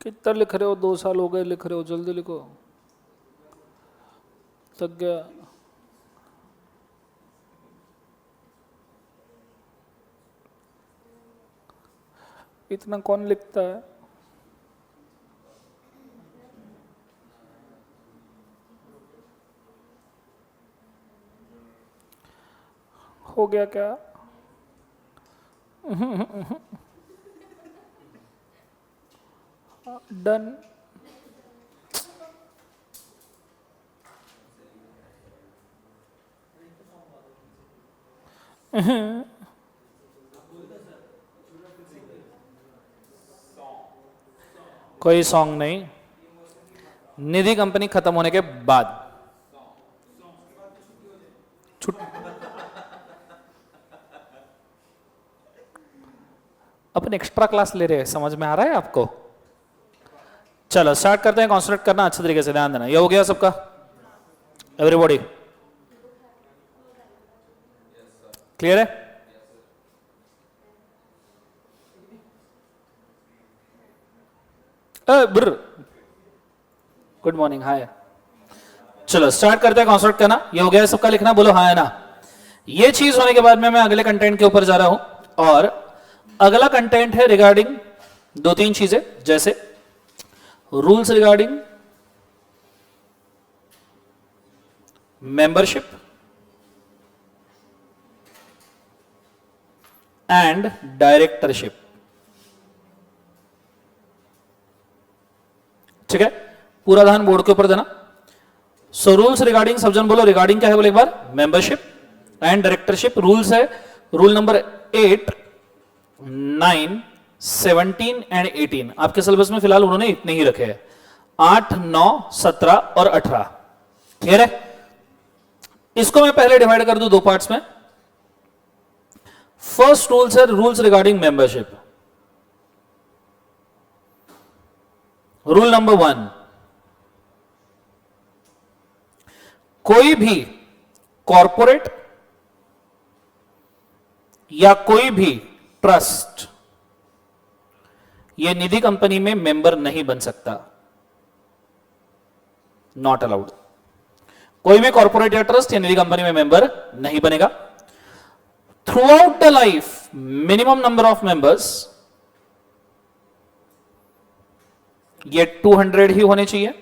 कितना लिख रहे हो? 2 साल हो गए लिख रहे हो, जल्दी लिखो, थक गया। इतना कौन लिखता है? हो गया क्या? डन। कोई सॉन्ग नहीं, निधि कंपनी खत्म होने के बाद अपन एक्स्ट्रा क्लास ले रहे हैं, समझ में आ रहा है आपको? चलो स्टार्ट करते हैं। कॉन्सेंट्रेट करना अच्छे तरीके से, ध्यान देना। ये हो गया सबका? एवरीबॉडी क्लियर है? गुड मॉर्निंग, हाय। चलो स्टार्ट करते हैं, कॉन्सेंट्रेट करना। ये हो गया सबका लिखना, बोलो हाँ है ना। ये चीज होने के बाद में मैं अगले कंटेंट के ऊपर जा रहा हूं, और अगला कंटेंट है रिगार्डिंग 2-3 चीजें, जैसे rules regarding membership and directorship. ठीक है, पूरा ध्यान बोर्ड के ऊपर देना। सो रूल्स रिगार्डिंग, सब जन बोलो रिगार्डिंग क्या है, बोले एक बार। Membership and directorship. रूल्स है रूल नंबर 8, 9, 17 एंड 18। आपके सिलेबस में फिलहाल उन्होंने इतने ही रखे हैं, 8, 9, 17 और 18। क्लियर है? इसको मैं पहले डिवाइड कर दूं 2 पार्ट्स में। फर्स्ट रूल्स है rules regarding membership. Rule number 1, कोई भी कॉरपोरेट या कोई भी ट्रस्ट ये निधि कंपनी में मेंबर नहीं बन सकता, नॉट अलाउड। कोई भी कॉरपोरेट या ट्रस्ट या निधि कंपनी में मेंबर नहीं बनेगा। Through out the life minimum number of members ये 200 ही होने चाहिए।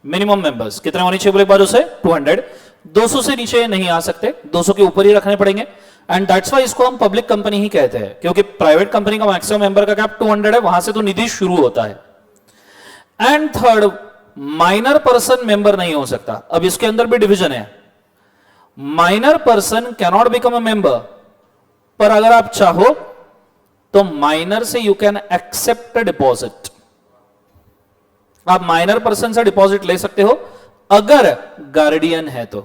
मिनिमम मेंबर्स कितने होने चाहिए बोले एक बार उसे? 200। 200 से नीचे नहीं आ सकते, 200 के ऊपर ही रखने पड़ेंगे। एंड दैट्स वाई इसको हम पब्लिक कंपनी ही कहते हैं, क्योंकि प्राइवेट कंपनी का मैक्सिमम मेंबर का कैप 200 है, वहां से तो निधि शुरू होता है। And third, minor person member नहीं हो सकता। अब इसके अंदर भी डिवीजन है। Minor person cannot become a member, पर अगर आप चाहो तो माइनर से यू कैन एक्सेप्ट डिपॉजिट। आप माइनर पर्सन से डिपॉजिट ले सकते हो अगर गार्डियन है तो।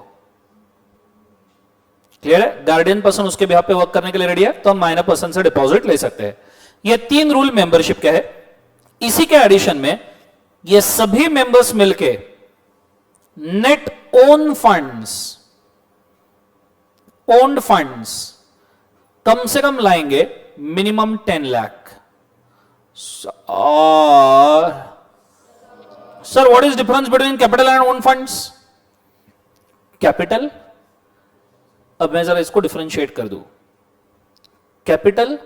क्लियर है? गार्डियन पर्सन उसके बिहाफ पे वर्क करने के लिए रेडी है, तो हम माइनर पर्सन से डिपॉजिट ले सकते हैं। ये 3 रूल मेंबरशिप के है। इसी के एडिशन में ये सभी मेंबर्स मिलके नेट ओन फंड्स कम से कम लाएंगे मिनिमम 10 लाख। और sir what is difference between capital and own funds? Capital, अब मैं जरा इसको डिफरेंशिएट कर दूं। कैपिटल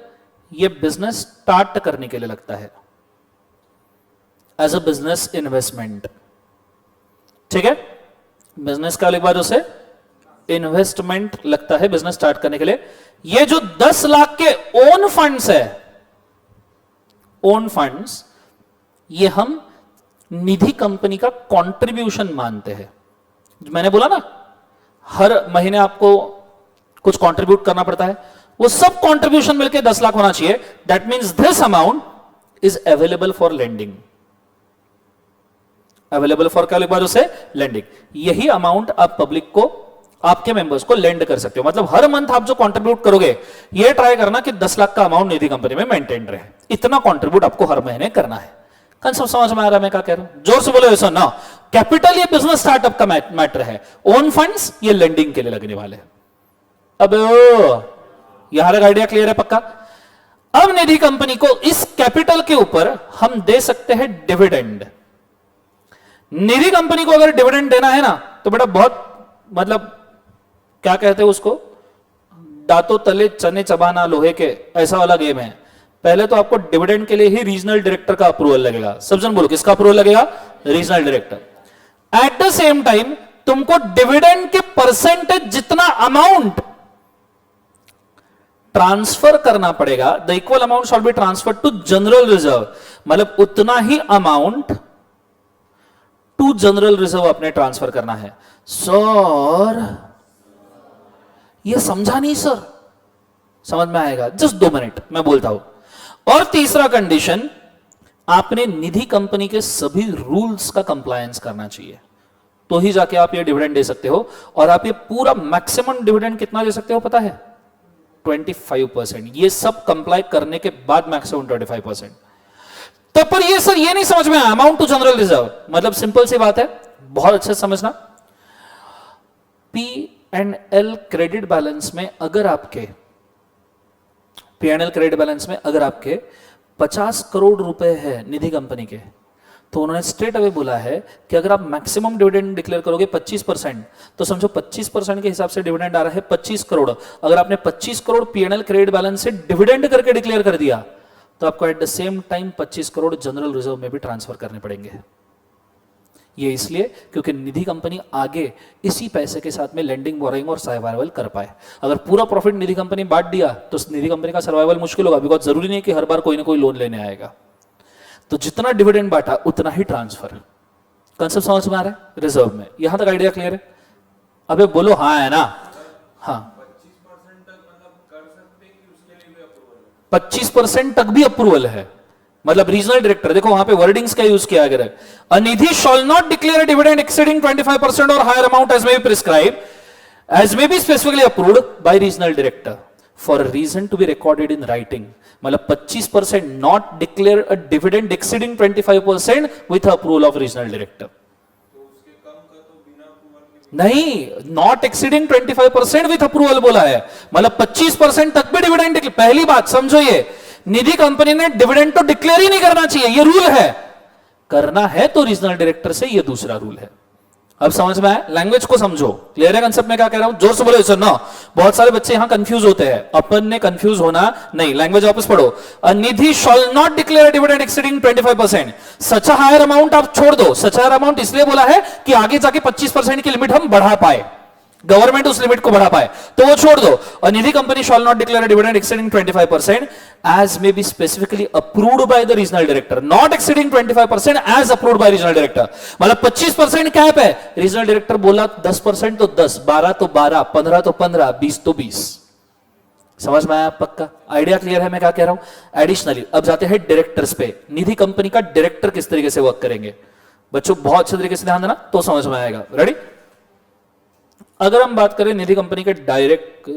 ये बिजनेस स्टार्ट करने के लिए लगता है, एज अ बिजनेस इन्वेस्टमेंट। ठीक है, बिजनेस का एक बार उसे इन्वेस्टमेंट लगता है बिजनेस स्टार्ट करने के लिए। ये जो 10 लाख के ओन फंड्स है, ओन फंड्स, ये हम निधि कंपनी का कंट्रीब्यूशन मानते हैं। मैंने बोला ना हर महीने आपको कुछ कंट्रीब्यूट करना पड़ता है, वो सब कंट्रीब्यूशन मिलके 10 लाख होना चाहिए। That means this amount is available for lending. Available for क्या लिखा उसे? लेंडिंग। यही अमाउंट आप पब्लिक को, आपके मेंबर्स को लेंड कर सकते हो। मतलब हर मंथ आप जो कंट्रीब्यूट करोगे, ये ट्राई करना कि 10 लाख का अमाउंट निधि कंपनी में मेंटेन रहे। इतना कंट्रीब्यूट आपको हर महीने करना है। कंसेप्ट समझ में आ रहा है मैं क्या कह रहा हूं? जोर से बोलो ऐसा ना। कैपिटल ये बिजनेस स्टार्टअप का मैटर है, ओन फंड्स ये लेंडिंग के लिए लगने वाले। अब यहां तक आइडिया क्लियर है पक्का? अब निधि कंपनी को इस कैपिटल के ऊपर हम दे सकते हैं डिविडेंड। निधि कंपनी को अगर डिविडेंड देना है ना, तो बेटा बहुत, मतलब क्या कहते हैं उसको, दांतों तले चने चबाना लोहे के, ऐसा वाला गेम है। पहले तो आपको डिविडेंड के लिए ही रीजनल डायरेक्टर का अप्रूवल लगेगा। सब जन बोलो किसका अप्रूवल लगेगा? Regional director. At the same time तुमको डिविडेंड के परसेंटेज जितना अमाउंट ट्रांसफर करना पड़ेगा, the equal amount shall be transfer to general reserve. मतलब उतना ही अमाउंट टू जनरल रिजर्व अपने ट्रांसफर करना है। सर ये समझा नहीं सर? समझ में आएगा, जस्ट 2 मिनट मैं बोलता हूं। और तीसरा कंडीशन, आपने निधि कंपनी के सभी रूल्स का कंप्लायंस करना चाहिए, तो ही जाके आप ये डिविडेंड दे सकते हो। और आप ये पूरा मैक्सिमम डिविडेंड कितना दे सकते हो पता है? 25%। ये सब कंप्लाई करने के बाद मैक्सिमम 25%। तो पर ये सर ये नहीं समझ में आया, अमाउंट टू जनरल रिजर्व मतलब सिंपल सी बात है, बहुत अच्छे से समझना। P&L क्रेडिट बैलेंस में अगर आपके P&L क्रेडिट बैलेंस में अगर आपके 50 करोड़ रुपए है निधि कंपनी के, तो उन्होंने स्ट्रेट अवे बोला है कि अगर आप मैक्सिमम डिविडेंड डिक्लेयर करोगे 25%, तो समझो 25% के हिसाब से डिविडेंड आ रहा है 25 करोड़। अगर आपने 25 करोड़ P&L क्रेडिट बैलेंस से डिविडेंड करके डिक्लेयर कर दिया, तो आपको eight the same time 25 crore general reserve में भी ट्रांसफर करने पड़ेंगे। ये इसलिए क्योंकि निधि कंपनी आगे इसी पैसे के साथ में लेंडिंग, बोरिंग और सर्वाइवल कर पाए। अगर पूरा प्रॉफिट निधि कंपनी बांट दिया तो निधि कंपनी का सर्वाइवल मुश्किल होगा, बिकॉज जरूरी नहीं कि हर बार कोई ना कोई लोन लेने आएगा। तो जितना डिविडेंड बांटा उतना ही ट्रांसफर। कंसेप्ट समझ में आ रहा है? रिजर्व में। यहां तक आइडिया क्लियर है? अबे बोलो हाँ है ना? हाँ, 25% तक भी अप्रूवल है। मतलब रीजनल डायरेक्टर, देखो वहां पे वर्डिंग्स क्या यूज किया गया है, a Nidhi shall not declare a dividend exceeding 25% और higher amount as may be prescribe as may be specifically approved by regional director for a reason to be recorded in writing. मतलब 25% not declare a dividend exceeding 25% with approval of regional director. नहीं, not exceeding 25% with approval बोला है, मतलब 25% तक भी dividend. पहली बात समझो, ये निधि कंपनी ने डिविडेंड तो डिक्लेयर ही नहीं करना चाहिए, ये रूल है। करना है तो रीजनल डायरेक्टर से, ये दूसरा रूल है। अब समझ में आया? लैंग्वेज को समझो, क्लियर है कंसेप्ट में क्या कह रहा हूं? जोर से बोलो सर ना। बहुत सारे बच्चे यहां कंफ्यूज होते हैं, अपन ने कंफ्यूज होना नहीं। लैंग्वेज वापस पढ़ो। A Nidhi shall not declare dividend exceeding 25%। Such higher amount आप छोड़ दो। सच हायर अमाउंट इसलिए बोला है कि आगे जाके 25% की लिमिट हम बढ़ा पाए, गवर्नमेंट उस लिमिट को बढ़ा पाए, तो वो छोड़ दो। और Nidhi company shall not declare dividend exceeding 25% as may be specifically approved by the regional director. Not exceeding 25% as approved by regional director. मतलब 25% कैप है, रीजनल डायरेक्टर बोला 10% तो 10, 12 तो 12, 15 तो 15, 20 तो 20। समझ में आया पक्का? आइडिया क्लियर है मैं क्या कह रहा हूं? एडिशनली अब जाते हैं डायरेक्टर्स पे। निधि कंपनी का डायरेक्टर किस तरीके से वर्क करेंगे बच्चों, बहुत अच्छे तरीके से ध्यान देना तो समझ में आएगा। रेडी? अगर हम बात करें निधि कंपनी के डायरेक्ट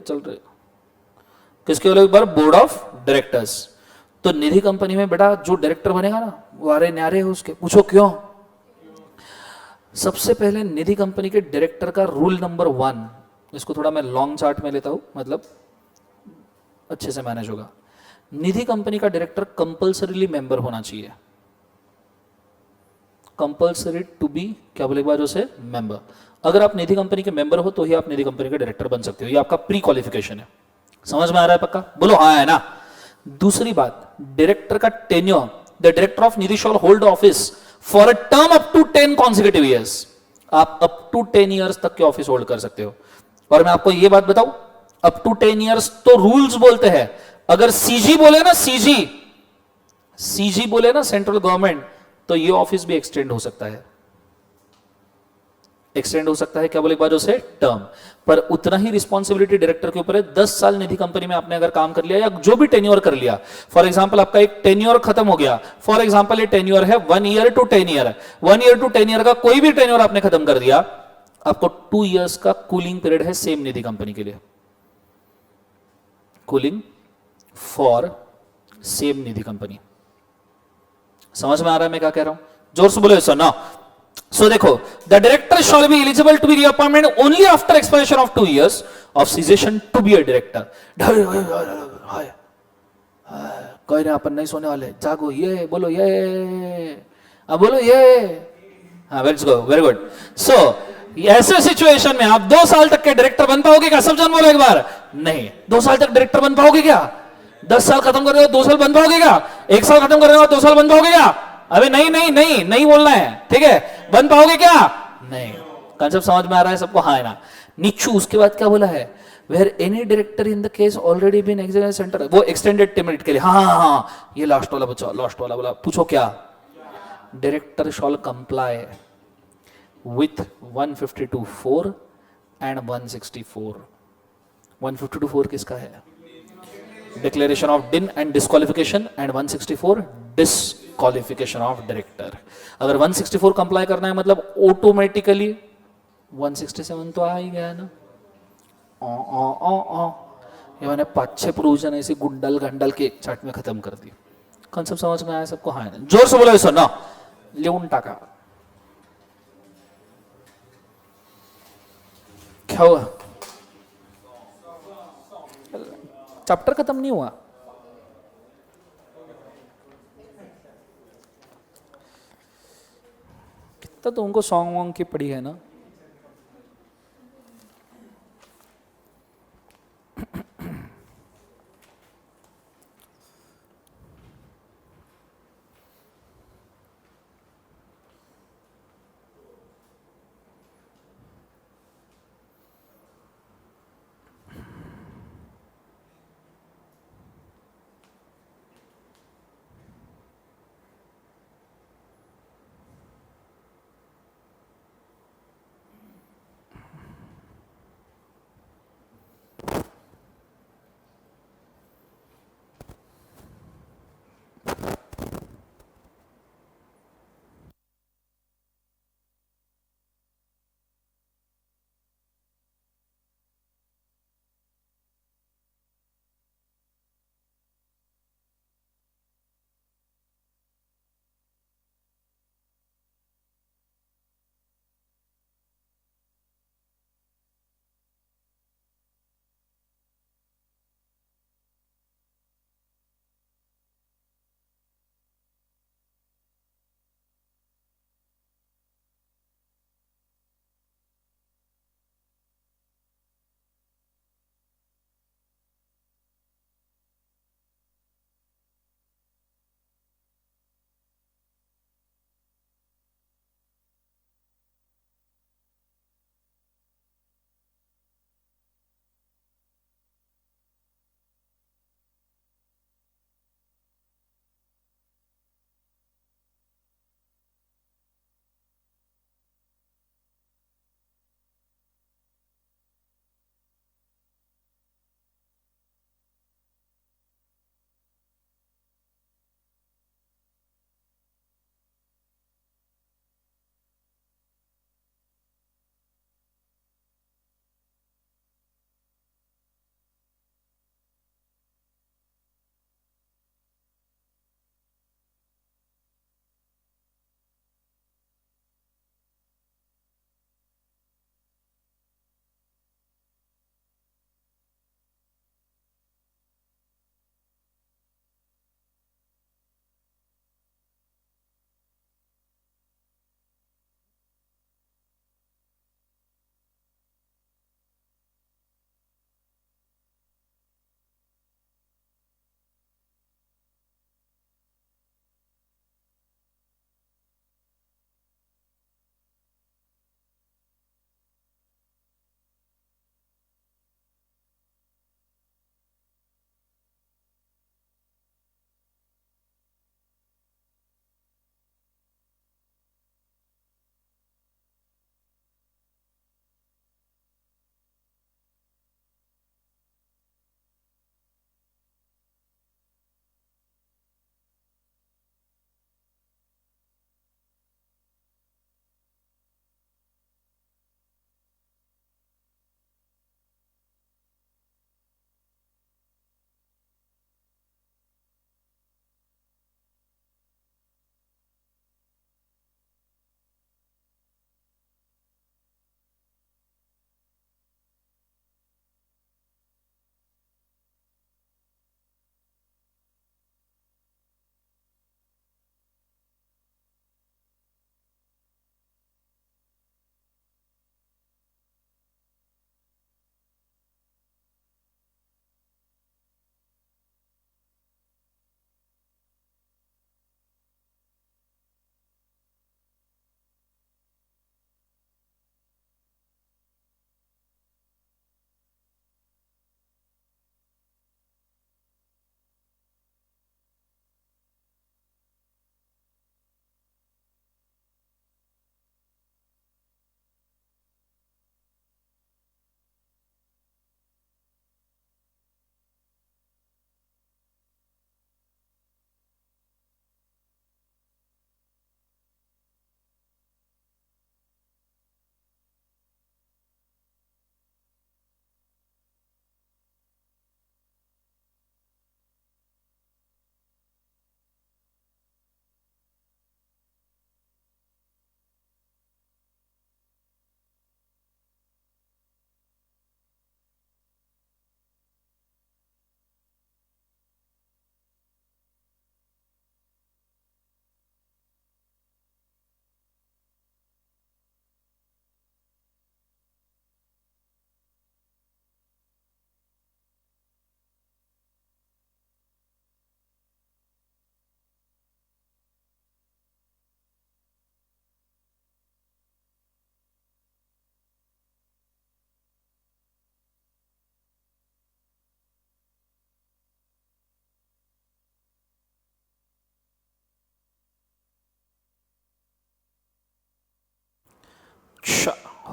चल रहे किसके वाले, एक बार बोर्ड ऑफ डायरेक्टर्स। तो निधि कंपनी में बेटा जो डायरेक्टर बनेगा ना, वो आरे न्यारे है उसके। पूछो क्यों? सबसे पहले निधि कंपनी के डायरेक्टर का रूल नंबर 1, इसको थोड़ा मैं लॉन्ग चार्ट में लेता हूं, मतलब अच्छे से मैनेज होगा। निधि कंपनी का डायरेक्टर कंपल्सरीली मेंबर होना चाहिए। कंपल्सरी टू बी क्या बोले एक बार उसे? मेंबर। अगर आप निधि कंपनी के मेंबर हो तो ही आप निधि कंपनी के डायरेक्टर बन सकते हो, ये आपका प्री क्वालिफिकेशन है। समझ में आ रहा है पक्का? बोलो हाँ है ना। दूसरी बात, डायरेक्टर का tenure, the director of Nidhi shall hold office for a term up to 10 consecutive years. आप अप टू 10 ईयर्स तक के ऑफिस होल्ड कर सकते हो। और मैं आपको यह बात बताऊं, अप टू 10 ईयर्स तो रूल्स बोलते हैं, अगर सीजी बोले ना, सीजी बोले ना सेंट्रल गवर्नमेंट, तो ये ऑफिस भी एक्सटेंड हो सकता है। एक्सटेंड हो सकता है क्या बोले एक बार से टर्म, पर उतना ही रिस्पॉन्सिबिलिटी डायरेक्टर के ऊपर है। 10 साल निधि कंपनी में आपने अगर काम कर लिया या जो भी टेन्योर कर लिया, फॉर एग्जांपल आपका एक टेन्योर खत्म हो गया, फॉर एग्जांपल ये टेन्योर है 1 year to 10 year, 1 year to 10 year का कोई भी टेन्योर आपने खत्म कर दिया, आपको 2 इयर्स का कूलिंग पीरियड है सेम निधि कंपनी के लिए। Cooling for same Nidhi company. समझ में आ रहा है मैं क्या कह रहा हूं? जोर से बोलो सर ना। सो देखो, the director shall be eligible to be reappointment only after expiration of 2 years of cessation to be a director. कोई नहीं, अपन नहीं सोने वाले, जागो, ये बोलो, ये अब बोलो ये। हाँ वेरी गुड, वेरी गुड। सो ऐसे सिचुएशन में आप 2 साल तक के डायरेक्टर बन पाओगे क्या? सब जन बोलो एक बार। नहीं, 2 साल तक डायरेक्टर बन पाओगे क्या? 10 साल खत्म कर रहे हो 2 साल बन पाओगे क्या? 1 साल खत्म कर रहे हो 2 साल बन पाओगे क्या? अबे नहीं नहीं नहीं नहीं बोलना है, ठीक है? बन पाओगे क्या? नहीं। कंसेप्ट समझ में आ रहा है सबको? हाँ है ना। नीचू उसके बाद क्या बोला है? Where any director in the case already been examination center, वो एक्सटेंडेड टेमिनेट के लिए। हाँ हाँ हाँ, ये लास्ट वाला बच्चा, लास्ट वाला बोला, पूछो क्या? Director shawl comply with 152(4) and 164। 152(4) किसका है? डिक्लेरेशन ऑफ डिन and disqualification, and 164 disqualification of director. अगर 164 कंप्लाई करना है मतलब ऑटोमेटिकली 167 तो आ ही गया ना। ये मैंने 5-6 प्रोविजन ऐसे गुंडल गंडल के एक चार्ट में खत्म कर दी। कॉन्सेप्ट समझ में आया सबको? हाँ ना। जोर से बोलो ऐसा ना, लिहून टाका। क्या हुआ? चैप्टर खत्म नहीं हुआ। कितना तो उनको सॉन्ग वॉन्ग की पड़ी है ना।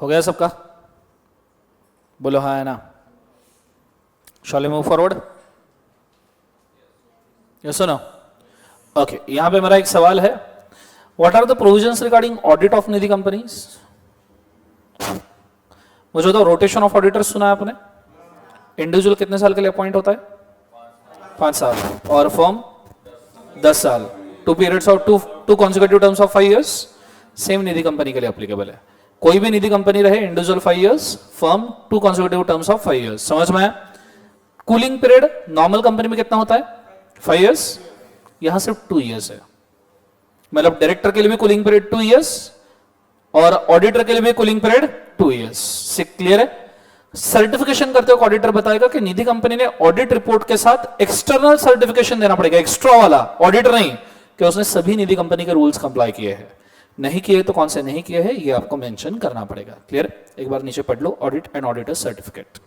हो गया सबका? बोलो हाँ है ना? Shall we move forward? Yes और नो? ओके, यहां पे मेरा एक सवाल है, what are the provisions regarding audit of Nidhi companies? मुझे बताओ, रोटेशन ऑफ ऑडिटर सुना है आपने? इंडिविजुअल कितने साल के लिए अपॉइंट होता है? 5 साल, और फर्म 10 साल। 2 periods of 2 consecutive terms of 5 years same Nidhi company के लिए एप्लीकेबल है। कोई भी निधि कंपनी रहे, individual 5 years, firm 2 consecutive terms of 5 years। समझ में आया? कूलिंग पीरियड नॉर्मल कंपनी में कितना होता है? 5 years, यहां सिर्फ 2 years है। मतलब डायरेक्टर के लिए भी कूलिंग पीरियड 2 years और ऑडिटर के लिए भी कूलिंग पीरियड 2 years। से क्लियर है? सर्टिफिकेशन करते वक्त ऑडिटर बताएगा कि निधि कंपनी ने ऑडिट रिपोर्ट के साथ एक्सटर्नल सर्टिफिकेशन देना पड़ेगा, एक्स्ट्रा वाला, ऑडिटर नहीं, कि उसने सभी निधि कंपनी के रूल्स कंप्लाई किए हैं। नहीं किए तो कौन से नहीं किए हैं, ये आपको मेंशन करना पड़ेगा। क्लियर? एक बार नीचे पढ़ लो, ऑडिट एंड ऑडिटर सर्टिफिकेट।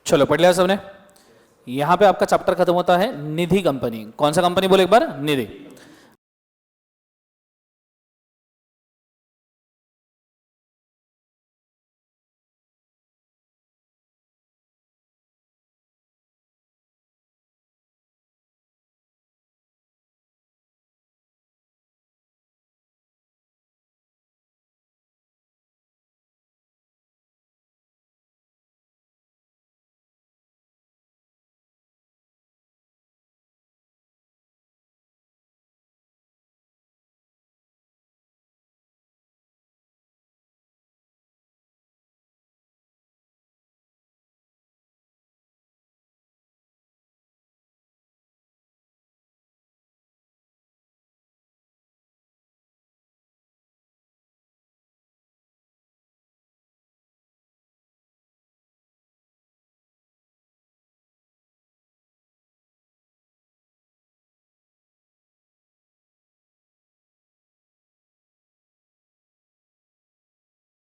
चलो पढ़ लिया सबने? यहां पे आपका चैप्टर खत्म होता है निधि कंपनी। कौन सा कंपनी बोले एक बार? निधि।